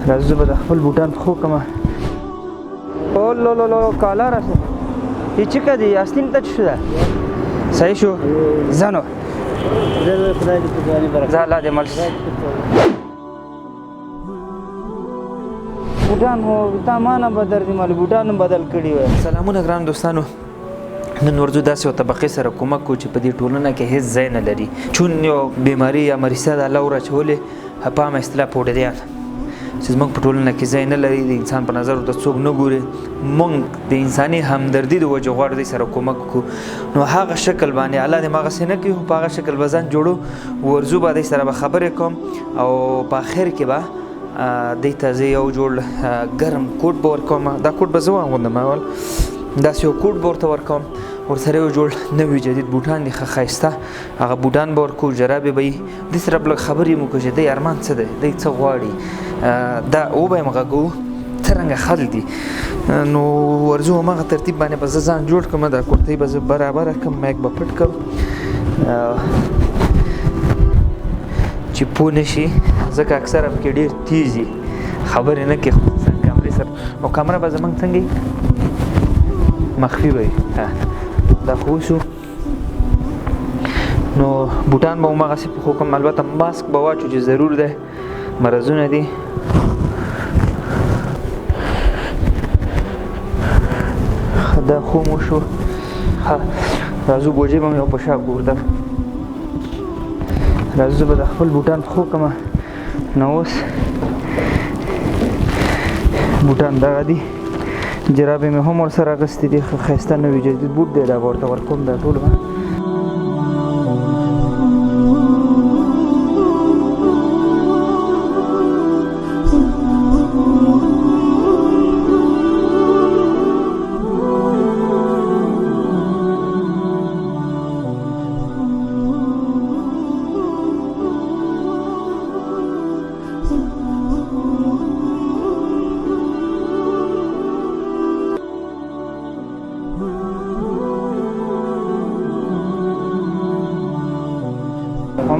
راځه زه به د خپل بوټان پښو کړم. لو کالا راسه یې چیکه دی آستین ته څه ده صحیح شو ځه نو ځه الله دې مل شي. بوټان خو تا ما نه بدل دي مالې بوټان هم بدل کړي وای. سلامونه ګران دوستانو، نن ورځو داسې یو طبقې سره کومک کوو چې په دې ټولنه کې هېڅ ځای نه لري. چون یو بیماري یا مریضه د الله وراچولې په عامه اصطلاح پوډریان چې زموږ په ټولنه کې ځای نه لري، د انسان په نظر ورته څوک نه ګوري. موږ د انساني همدردي د وجې غواړو دوی سره کومک وکړو. نو هغه شکل باندې الله دې مغسې نه کړي، خو په هغه شکل به ځان جوړو. ورځو به دوی سره به خبرې کوم او په آخر کې به دوی ته زه یو جوړ ګرم کوټ به ورکوم. دا کوټ به زه واغوندم اول، داسې یو کوټ به ورته ورکوم. ورسره یو جوړ نوي جدید بوټان دي ښه ښایسته، هغه بوټان به ورکړو، جرابې به وي. دې سره به لږ خبرې مو وکړو چې دی ارمان څه دی، دی څه غواړي، دا وبه یې غږوو څرنګه خل دي. نو ورځو هماغه ترتیب باندې به زه ځان جوړ کړم. دا کورتۍ به زه برابره کړم، مایک به پټ کړم چې پوه نه شي، ځکه اکثره پکې ډېر تیز دي، خبرې نه کوي څنګه کامرې سره. او کامره به زموږ څنګه وي، مخفي به وي. دا خو شو. نو بوټان به هماغسې پښو کړم، البته ماسک به واچو چې ضرور دی، مرضونه دي. دا خو مو شو. راځو بوجۍ به مې یو په شا ګورده. راځو زه به د خپل بوټان پښو کړم. نو اوس بوټان دغه دي، جرابې مې هم ورسره اخیستې دي، ښایسته نوي جدید بوټ دی، دا به ورته ورکوم. دا ټول به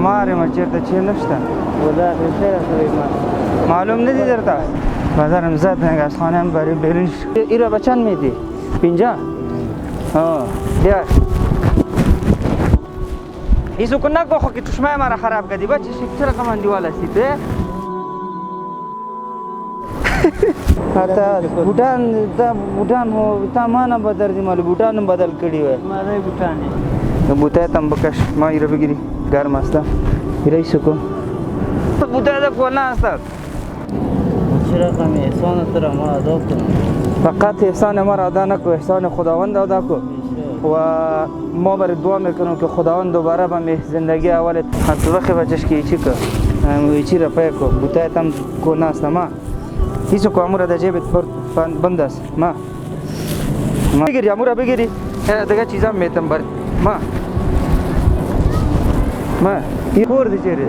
مارې ما چېرته چې نشته معلوم نه دي درته. بازارم زد نگهبانخانه هم برای برنج ایرا به چند میدی؟ 50 بیا ایسو کن نگو خو که چشمه مرا خراب کردی بچه چرا کماندی والا سیده حتی بوټان هو تا ما نه بدل دي مالې بوټان هم بدل کړي وای. مالې بوټان بوټای ته هم بکش ما ایره بگیری گرم است ایره ایسو کن بوټای ده کن نه است چرا کمی احسان تر ما ادا کن. فقط احسان ما را ادا نکو، احسان خداوند ادا کو و ما بر دعا میکنم که خداوند دوباره به زندگی اول حتوخی بچش که ایچی که ایچی را پای کو بوتای تم کو ناست ما ایسو کو امور در جیبت بند است. ما بگیری امور بگیری دیگه چیزا میتم بر ما این خور دی چیره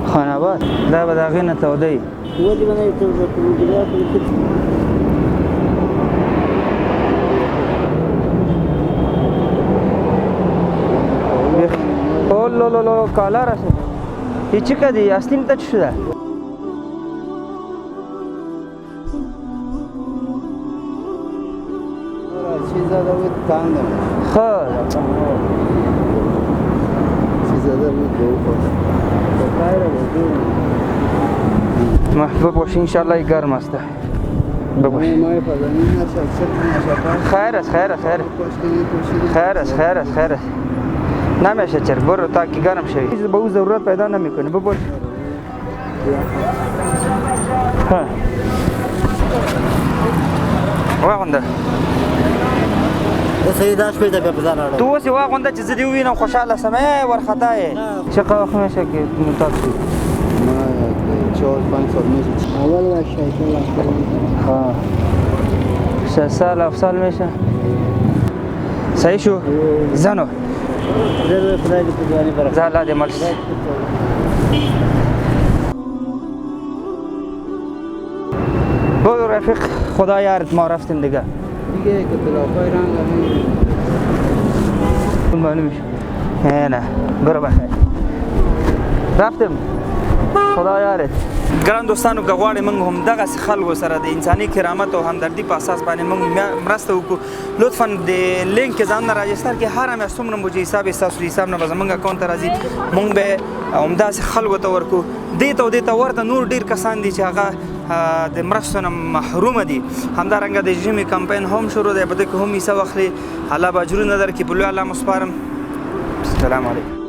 خانباد دا به داغی نتودهی ولی بنای لو کالا راسه یې چیکه دی آستین ته څه ده چیزا دا وید کاند ښه چیزا دا وید محبوب باش انشالله گرم است بباش خیر است خیر است نمیشه چرک برو تا که گرم شوی چیز به او ضرورت پیدا نمیکنه بباش. واغونده اوس داش پیدا به بازار اړه تو اوس واغونده چې زه دې وینم خوشاله سمې ورخطا یې څه وخت میشه کې متاسف ما 4-5 سال میشه اول واشه ها 6 سال 7 سال میشه صحیح شو زنو ځه الله دې مل شي. برو رفیق خدا یارت ما رفتیم دیگه که بلاخای رنگ نه برو بخیر رفتیم. خدا یاره ګران دوستانو که غواړئ موږ همدغسې خلکو سره د انساني کرامت او همدردي په اساس باندې موږ مرسته وکړو لطفا د لینک کې ځانونه راجستر کړئ هره میاشت څومره مو چې حساب ستاسو د حساب نه به زموږ اکاونټ ته راځي موږ به همداسې خلکو ته ورکړو دې ته او دې ته ورته نور ډېر کسان دي چې هغه د مرستو نه محرومه دي همدارنګه د ژمي کمپین هم شروع دی په دې کې هم حصه واخلي الله به اجرونه درکړي په لوی الله مو سپارم السلام علیکم